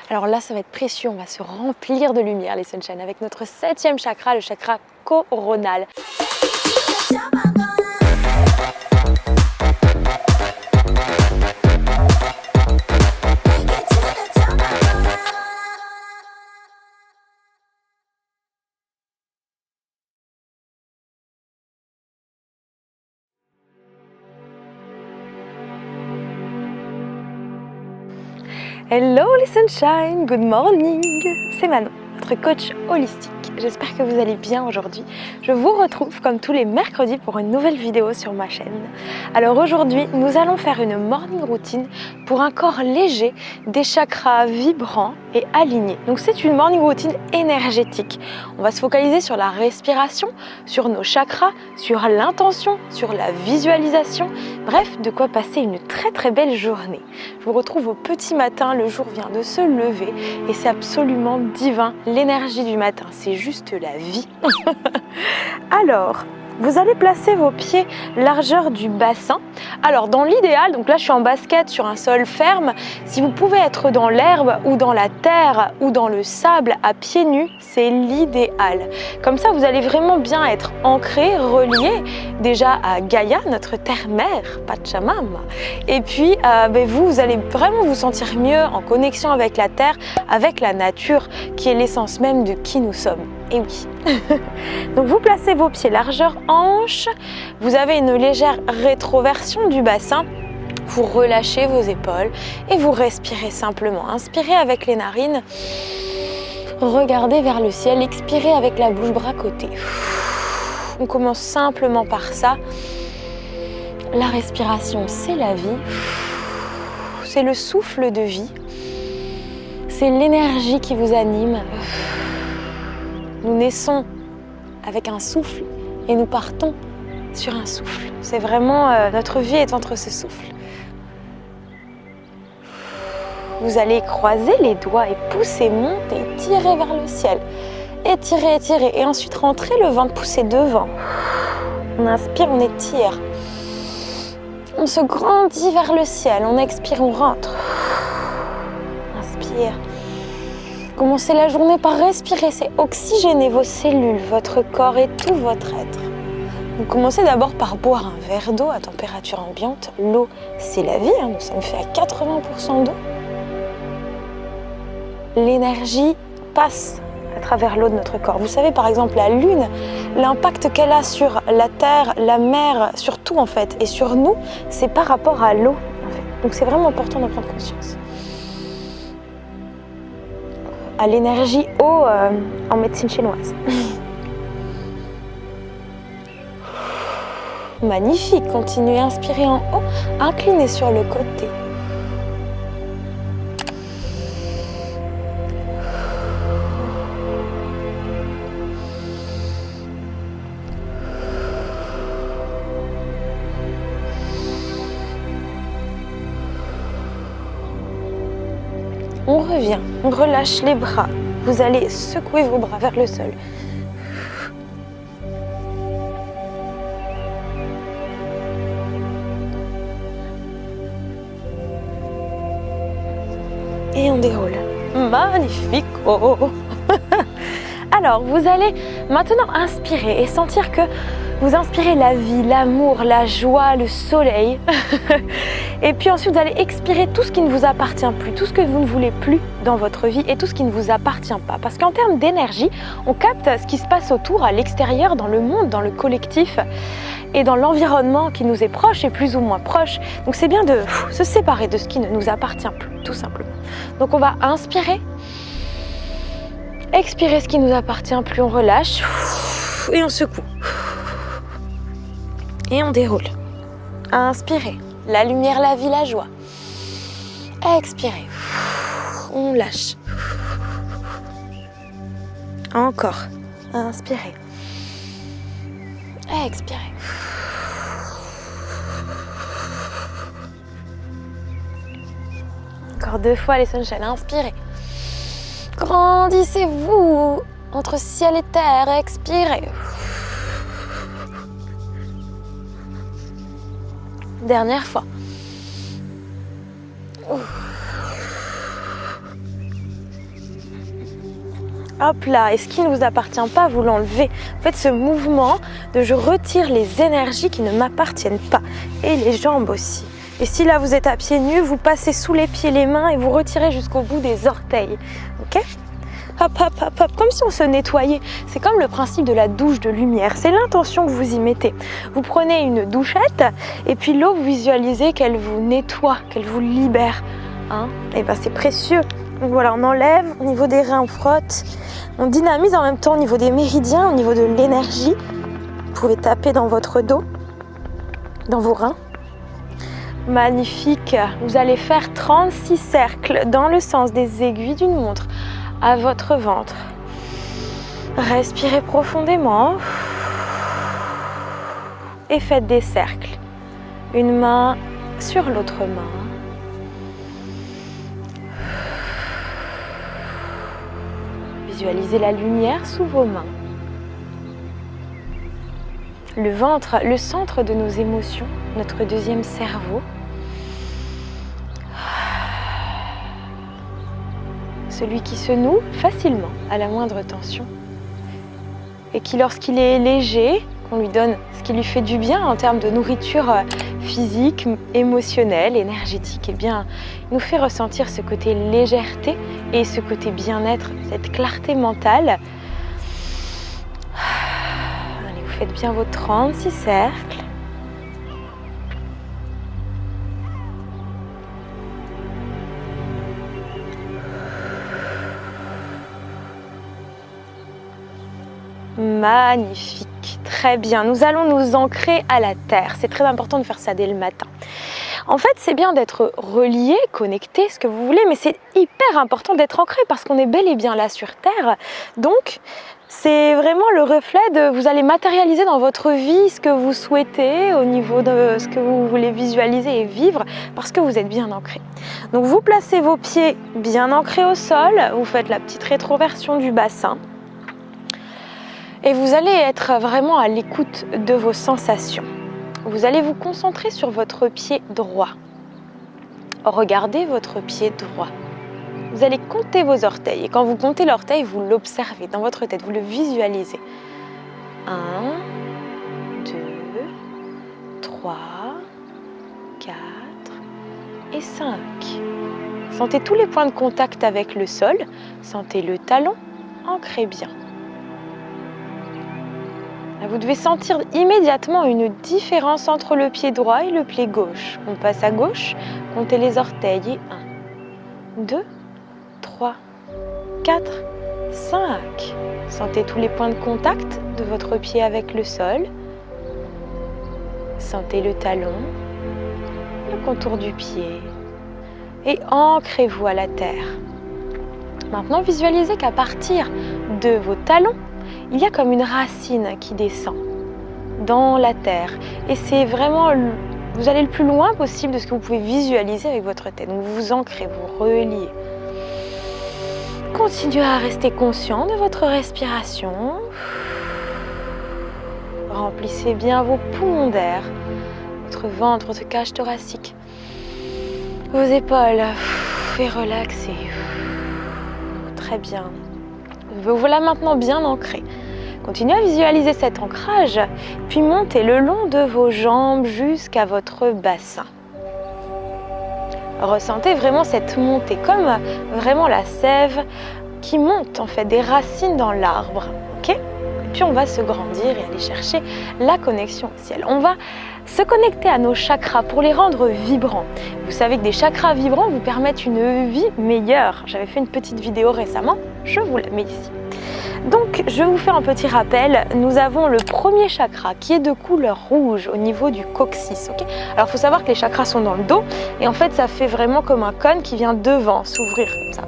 Alors là, ça va être précieux, on va se remplir de lumière les Sunshine avec notre 7e chakra, le chakra coronal. Hello les Sunshine, good morning, c'est Manon, votre coach holistique. J'espère que vous allez bien aujourd'hui. Je vous retrouve comme tous les mercredis pour une nouvelle vidéo sur ma chaîne. Alors aujourd'hui, nous allons faire une morning routine pour un corps léger, des chakras vibrants et alignés. Donc c'est une morning routine énergétique. On va se focaliser sur la respiration, sur nos chakras, sur l'intention, sur la visualisation. Bref, de quoi passer une très belle journée. Je vous retrouve au petit matin, le jour vient de se lever et c'est absolument divin. L'énergie du matin, c'est juste la vie. Alors, vous allez placer vos pieds largeur du bassin. Alors dans l'idéal, donc là je suis en basket sur un sol ferme, si vous pouvez être dans l'herbe ou dans la terre ou dans le sable à pieds nus, c'est l'idéal. Comme ça vous allez vraiment bien être ancré, relié déjà à Gaïa, notre terre-mère, Pachamama. Et puis vous allez vraiment vous sentir mieux en connexion avec la terre, avec la nature qui est l'essence même de qui nous sommes. Et oui. Donc vous placez vos pieds largeur hanche, vous avez une légère rétroversion du bassin, vous relâchez vos épaules et vous respirez simplement. Inspirez avec les narines, regardez vers le ciel, expirez avec la bouche bras côté. On commence simplement par ça. La respiration, c'est la vie, c'est le souffle de vie, c'est l'énergie qui vous anime. Nous naissons avec un souffle et nous partons sur un souffle. C'est vraiment, notre vie est entre ce souffle. Vous allez croiser les doigts et pousser, monter, tirer vers le ciel. Étirer, étirer et ensuite rentrer le ventre, pousser devant. On inspire, on étire. On se grandit vers le ciel, on expire, on rentre. Inspire. Commencez la journée par respirer, c'est oxygéner vos cellules, votre corps et tout votre être. Vous commencez d'abord par boire un verre d'eau à température ambiante. L'eau, c'est la vie, nous sommes faits à 80% d'eau. L'énergie passe à travers l'eau de notre corps. Vous savez par exemple la lune, l'impact qu'elle a sur la terre, la mer, sur tout en fait, et sur nous, c'est par rapport à l'eau en fait. Donc c'est vraiment important d'en prendre conscience. À l'énergie eau en médecine chinoise. Magnifique, continuez à inspirer en haut, inclinez sur le côté. On revient, on relâche les bras. Vous allez secouer vos bras vers le sol. Et on déroule. Magnifique. Oh. Alors, vous allez maintenant inspirer et sentir que vous inspirez la vie, l'amour, la joie, le soleil. Et puis ensuite, vous allez expirer tout ce qui ne vous appartient plus, tout ce que vous ne voulez plus dans votre vie et tout ce qui ne vous appartient pas. Parce qu'en termes d'énergie, on capte ce qui se passe autour, à l'extérieur, dans le monde, dans le collectif et dans l'environnement qui nous est proche et plus ou moins proche. Donc c'est bien de se séparer de ce qui ne nous appartient plus, tout simplement. Donc on va inspirer, expirer ce qui ne nous appartient plus, on relâche et on secoue. Et on déroule. Inspirez, la lumière, la vie, la joie. Expirez, on lâche. Encore, inspirez. Expirez. Encore 2 fois les Sunshine, inspirez. Grandissez-vous entre ciel et terre, expirez. Dernière fois. Hop là, et ce qui ne vous appartient pas, vous l'enlevez. Faites ce mouvement de je retire les énergies qui ne m'appartiennent pas. Et les jambes aussi. Et si là vous êtes à pieds nus, vous passez sous les pieds les mains et vous retirez jusqu'au bout des orteils. Ok ? Hop, hop, hop, hop, comme si on se nettoyait. C'est comme le principe de la douche de lumière. C'est l'intention que vous y mettez. Vous prenez une douchette et puis l'eau, vous visualisez qu'elle vous nettoie, qu'elle vous libère. Hein ? Et bien c'est précieux. Donc voilà, on enlève, au niveau des reins on frotte, on dynamise en même temps au niveau des méridiens, au niveau de l'énergie. Vous pouvez taper dans votre dos, dans vos reins. Magnifique, vous allez faire 36 cercles dans le sens des aiguilles d'une montre à votre ventre. Respirez profondément et faites des cercles. Une main sur l'autre main. Visualisez la lumière sous vos mains. Le ventre, le centre de nos émotions, notre deuxième cerveau. Celui qui se noue facilement à la moindre tension. Et qui, lorsqu'il est léger, qu'on lui donne ce qui lui fait du bien en termes de nourriture physique, émotionnelle, énergétique, eh bien, il nous fait ressentir ce côté légèreté et ce côté bien-être, cette clarté mentale. Allez, vous faites bien vos 36 cercles. Magnifique, très bien. Nous allons nous ancrer à la terre. C'est très important de faire ça dès le matin. En fait, c'est bien d'être relié, connecté, ce que vous voulez, mais c'est hyper important d'être ancré parce qu'on est bel et bien là sur Terre. Donc, c'est vraiment le reflet de... Vous allez matérialiser dans votre vie ce que vous souhaitez au niveau de ce que vous voulez visualiser et vivre parce que vous êtes bien ancré. Donc, vous placez vos pieds bien ancrés au sol. Vous faites la petite rétroversion du bassin. Et vous allez être vraiment à l'écoute de vos sensations. Vous allez vous concentrer sur votre pied droit. Regardez votre pied droit. Vous allez compter vos orteils. Et quand vous comptez l'orteil, vous l'observez dans votre tête, vous le visualisez. 1, 2, 3, 4 et 5. Sentez tous les points de contact avec le sol. Sentez le talon, ancré bien. Vous devez sentir immédiatement une différence entre le pied droit et le pied gauche. On passe à gauche, comptez les orteils et 1, 2, 3, 4, 5. Sentez tous les points de contact de votre pied avec le sol. Sentez le talon, le contour du pied et ancrez-vous à la terre. Maintenant, visualisez qu'à partir de vos talons, il y a comme une racine qui descend dans la terre. Et c'est vraiment, vous allez le plus loin possible de ce que vous pouvez visualiser avec votre tête. Donc vous vous ancrez, vous reliez. Continuez à rester conscient de votre respiration. Remplissez bien vos poumons d'air, votre ventre, votre cage thoracique, vos épaules, et relaxez. Très bien. Vous voilà maintenant bien ancré. Continuez à visualiser cet ancrage, puis montez le long de vos jambes jusqu'à votre bassin. Ressentez vraiment cette montée, comme vraiment la sève qui monte en fait des racines dans l'arbre. Ok ? Et puis on va se grandir et aller chercher la connexion au ciel. On va se connecter à nos chakras pour les rendre vibrants. Vous savez que des chakras vibrants vous permettent une vie meilleure. J'avais fait une petite vidéo récemment, je vous la mets ici. Donc, je vais vous faire un petit rappel. Nous avons le premier chakra qui est de couleur rouge au niveau du coccyx. Okay, alors, il faut savoir que les chakras sont dans le dos et en fait, ça fait vraiment comme un cône qui vient devant s'ouvrir comme ça.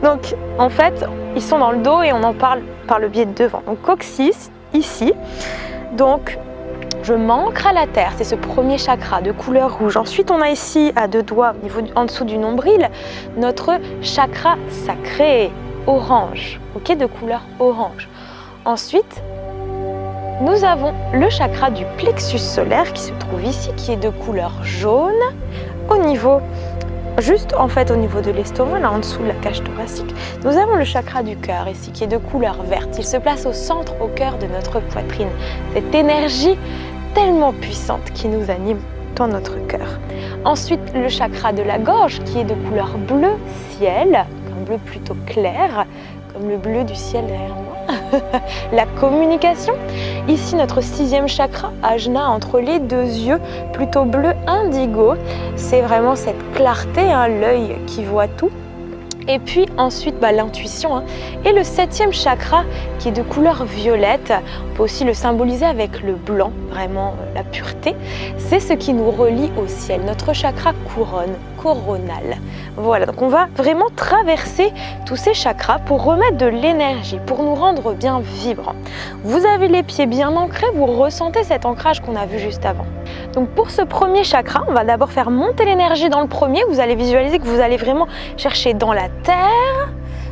Donc, en fait, ils sont dans le dos et on en parle par le biais de devant. Donc, coccyx, ici. Donc, je m'ancre à la terre. C'est ce premier chakra de couleur rouge. Ensuite, on a ici, à 2 doigts, au niveau, en dessous du nombril, notre chakra sacré. Orange, ok, de couleur orange. Ensuite, nous avons le chakra du plexus solaire qui se trouve ici, qui est de couleur jaune au niveau Juste en fait au niveau de l'estomac, là en dessous de la cage thoracique, nous avons le chakra du cœur ici qui est de couleur verte. Il se place au centre, au cœur de notre poitrine. Cette énergie tellement puissante qui nous anime dans notre cœur. Ensuite, le chakra de la gorge qui est de couleur bleu ciel, un bleu plutôt clair, comme le bleu du ciel derrière moi. La communication. Ici, notre 6e chakra, Ajna, entre les deux yeux, plutôt bleu indigo. C'est vraiment cette clarté, hein, l'œil qui voit tout. Et puis ensuite, l'intuition. Hein. Et le 7e chakra qui est de couleur violette, on peut aussi le symboliser avec le blanc, vraiment la pureté. C'est ce qui nous relie au ciel, notre chakra couronne, coronal. Voilà, donc on va vraiment traverser tous ces chakras pour remettre de l'énergie, pour nous rendre bien vibrants. Vous avez les pieds bien ancrés, vous ressentez cet ancrage qu'on a vu juste avant. Donc pour ce premier chakra, on va d'abord faire monter l'énergie dans le premier. Vous allez visualiser que vous allez vraiment chercher dans la terre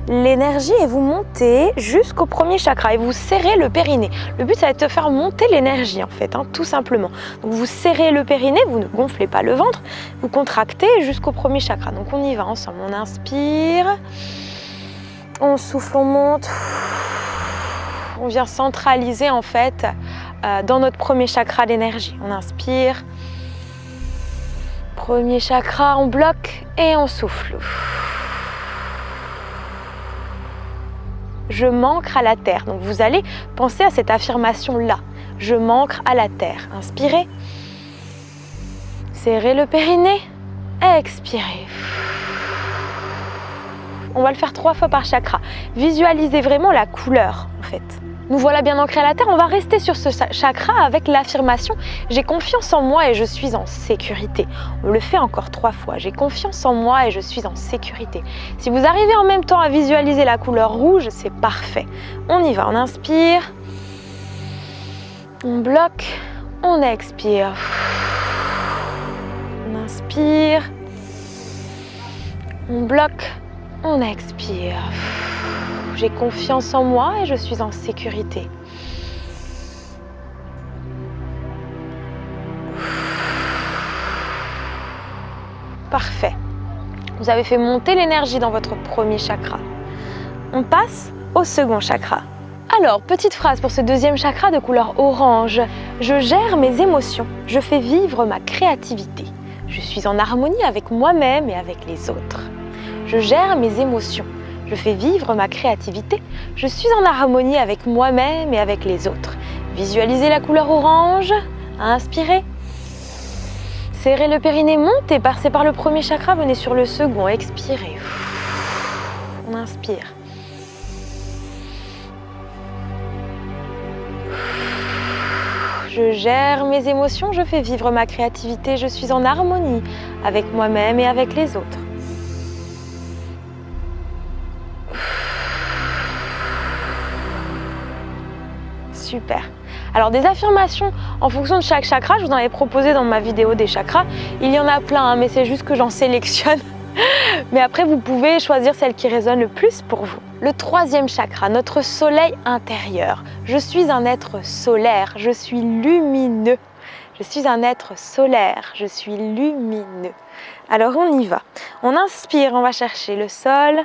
l'énergie et vous montez jusqu'au premier chakra et vous serrez le périnée. Le but, ça va être de faire monter l'énergie en fait, hein, tout simplement. Donc vous serrez le périnée, vous ne gonflez pas le ventre, vous contractez jusqu'au premier chakra. Donc on y va ensemble. On inspire, on souffle, on monte. On vient centraliser en fait dans notre premier chakra l'énergie. On inspire, premier chakra, on bloque et on souffle. Je m'ancre à la terre. Donc vous allez penser à cette affirmation-là. Je m'ancre à la terre. Inspirez. Serrez le périnée. Expirez. On va le faire 3 fois par chakra. Visualisez vraiment la couleur en fait. Nous voilà bien ancrés à la terre. On va rester sur ce chakra avec l'affirmation « J'ai confiance en moi et je suis en sécurité ». On le fait encore 3 fois. « J'ai confiance en moi et je suis en sécurité ». Si vous arrivez en même temps à visualiser la couleur rouge, c'est parfait. On y va. On inspire. On bloque. On expire. On inspire. On bloque. On expire. J'ai confiance en moi et je suis en sécurité. Parfait. Vous avez fait monter l'énergie dans votre premier chakra. On passe au second chakra. Alors, petite phrase pour ce deuxième chakra de couleur orange. Je gère mes émotions. Je fais vivre ma créativité. Je suis en harmonie avec moi-même et avec les autres. Je gère mes émotions. Je fais vivre ma créativité. Je suis en harmonie avec moi-même et avec les autres. Visualisez la couleur orange. Inspirez. Serrez le périnée, montez, passez par le premier chakra, venez sur le second. Expirez. On inspire. Je gère mes émotions, je fais vivre ma créativité. Je suis en harmonie avec moi-même et avec les autres. Super. Alors des affirmations en fonction de chaque chakra, je vous en avais proposé dans ma vidéo des chakras. Il y en a plein, hein, mais c'est juste que j'en sélectionne. Mais après, vous pouvez choisir celle qui résonne le plus pour vous. Le troisième chakra, notre soleil intérieur. Je suis un être solaire, je suis lumineux. Je suis un être solaire, je suis lumineux. Alors on y va. On inspire, on va chercher le sol.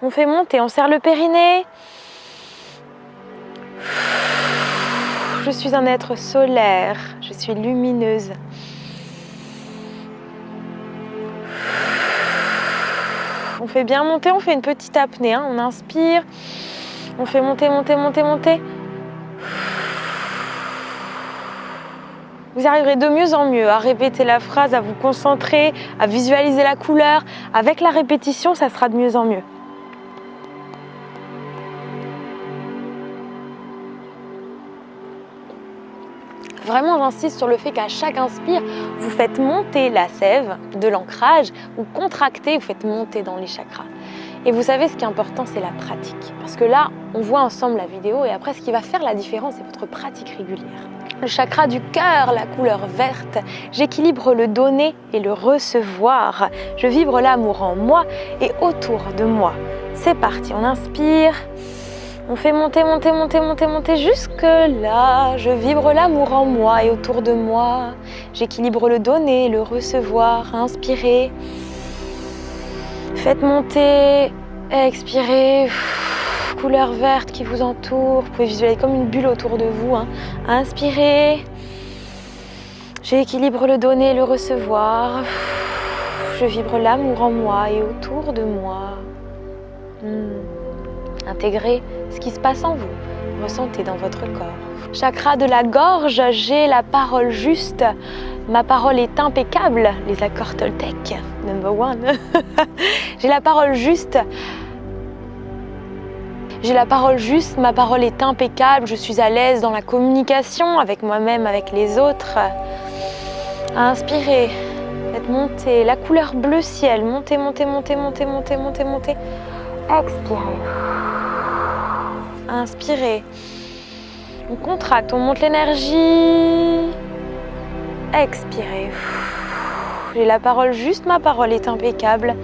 On fait monter, on serre le périnée. Je suis un être solaire, je suis lumineuse. On fait bien monter, on fait une petite apnée. Hein. On inspire, on fait monter, monter, monter, monter. Vous arriverez de mieux en mieux à répéter la phrase, à vous concentrer, à visualiser la couleur. Avec la répétition, ça sera de mieux en mieux. Vraiment, j'insiste sur le fait qu'à chaque inspire, vous faites monter la sève de l'ancrage, vous contractez, vous faites monter dans les chakras. Et vous savez, ce qui est important, c'est la pratique. Parce que là, on voit ensemble la vidéo et après, ce qui va faire la différence, c'est votre pratique régulière. Le chakra du cœur, la couleur verte, j'équilibre le donner et le recevoir. Je vibre l'amour en moi et autour de moi. C'est parti, on inspire. On fait monter, monter, monter, monter, monter jusque là. Je vibre l'amour en moi et autour de moi. J'équilibre le donner, le recevoir. Inspirez. Faites monter, expirez. Couleur verte qui vous entoure. Vous pouvez visualiser comme une bulle autour de vous. Inspirez. J'équilibre le donner et le recevoir. Je vibre l'amour en moi et autour de moi. Intégrez ce qui se passe en vous. Ressentez dans votre corps. Chakra de la gorge, j'ai la parole juste. Ma parole est impeccable. Les accords Toltec, number one. J'ai la parole juste. J'ai la parole juste, ma parole est impeccable, je suis à l'aise dans la communication avec moi-même, avec les autres. Inspirez, faites monter la couleur bleu ciel, montez, montez, montez, montez, montez, montez, montez. Expirez. Inspirez. On contracte, on monte l'énergie. Expirez. J'ai la parole juste, ma parole est impeccable.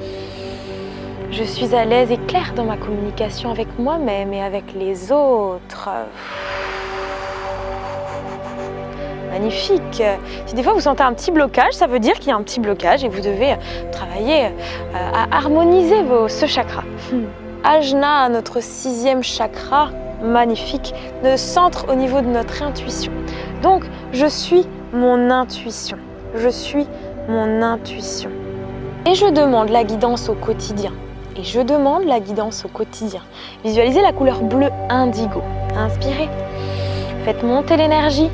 Je suis à l'aise et claire dans ma communication avec moi-même et avec les autres. Magnifique. Si des fois vous sentez un petit blocage, ça veut dire qu'il y a un petit blocage et vous devez travailler à harmoniser ce chakra. Ajna, notre 6e chakra, magnifique, le centre au niveau de notre intuition. Donc, je suis mon intuition. Je suis mon intuition. Et je demande la guidance au quotidien. Et je demande la guidance au quotidien. Visualisez la couleur bleu indigo. Inspirez. Faites monter l'énergie.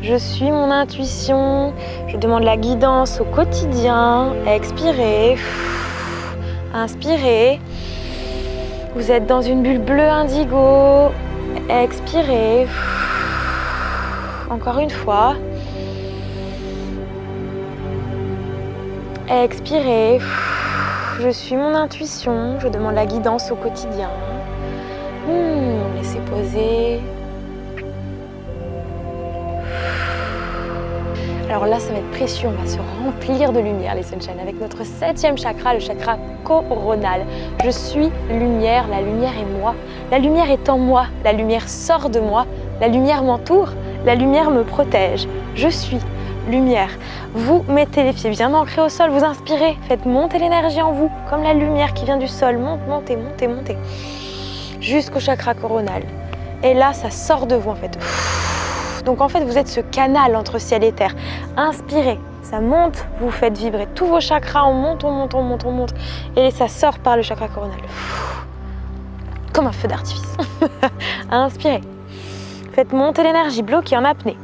Je suis mon intuition. Je demande la guidance au quotidien. Expirez. Inspirez. Vous êtes dans une bulle bleue indigo. Expirez. Encore une fois. Expirez. Je suis mon intuition, je demande la guidance au quotidien. Laissez poser. Alors là, ça va être précieux, on va se remplir de lumière, les Sunshine, avec notre 7e chakra, le chakra coronal. Je suis lumière, la lumière est moi. La lumière est en moi, la lumière sort de moi, la lumière m'entoure, la lumière me protège. Je suis lumière. Vous mettez les pieds bien ancrés au sol, vous inspirez, faites monter l'énergie en vous, comme la lumière qui vient du sol, montez, montez, montez, jusqu'au chakra coronal. Et là, ça sort de vous en fait. Donc en fait, vous êtes ce canal entre ciel et terre. Inspirez, ça monte, vous faites vibrer tous vos chakras, on monte, on monte, on monte, on monte. Et ça sort par le chakra coronal. Comme un feu d'artifice. Inspirez. Faites monter l'énergie bloquée en apnée.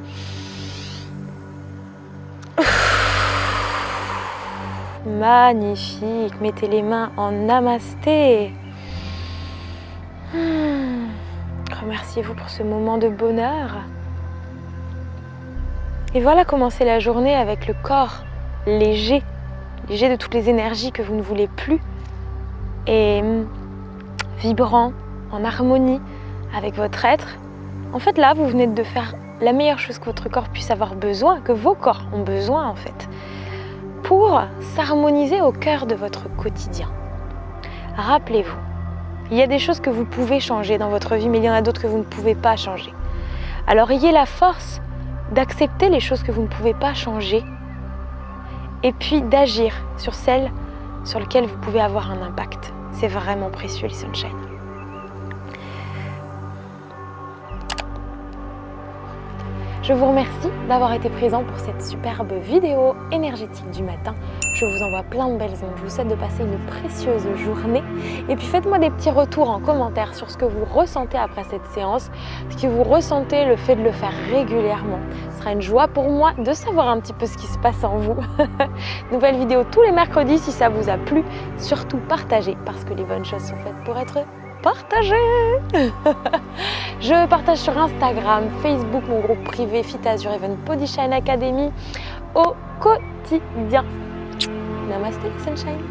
Magnifique, mettez les mains en namasté. Remerciez-vous pour ce moment de bonheur. Et voilà, commencez la journée avec le corps léger, léger de toutes les énergies que vous ne voulez plus et vibrant, en harmonie avec votre être. En fait, là, vous venez de faire la meilleure chose que votre corps puisse avoir besoin, que vos corps ont besoin en fait, pour s'harmoniser au cœur de votre quotidien. Rappelez-vous, il y a des choses que vous pouvez changer dans votre vie, mais il y en a d'autres que vous ne pouvez pas changer. Alors ayez la force d'accepter les choses que vous ne pouvez pas changer et puis d'agir sur celles sur lesquelles vous pouvez avoir un impact. C'est vraiment précieux, les Sunshine. Je vous remercie d'avoir été présent pour cette superbe vidéo énergétique du matin. Je vous envoie plein de belles ondes. Je vous souhaite de passer une précieuse journée. Et puis faites-moi des petits retours en commentaire sur ce que vous ressentez après cette séance, ce que vous ressentez, le fait de le faire régulièrement. Ce sera une joie pour moi de savoir un petit peu ce qui se passe en vous. Nouvelle vidéo tous les mercredis si ça vous a plu. Surtout partagez parce que les bonnes choses sont faites pour être partagées. Je partage sur Instagram, Facebook, mon groupe privé Fit Azure Even Body Shine Academy au quotidien. Namaste, Sunshine.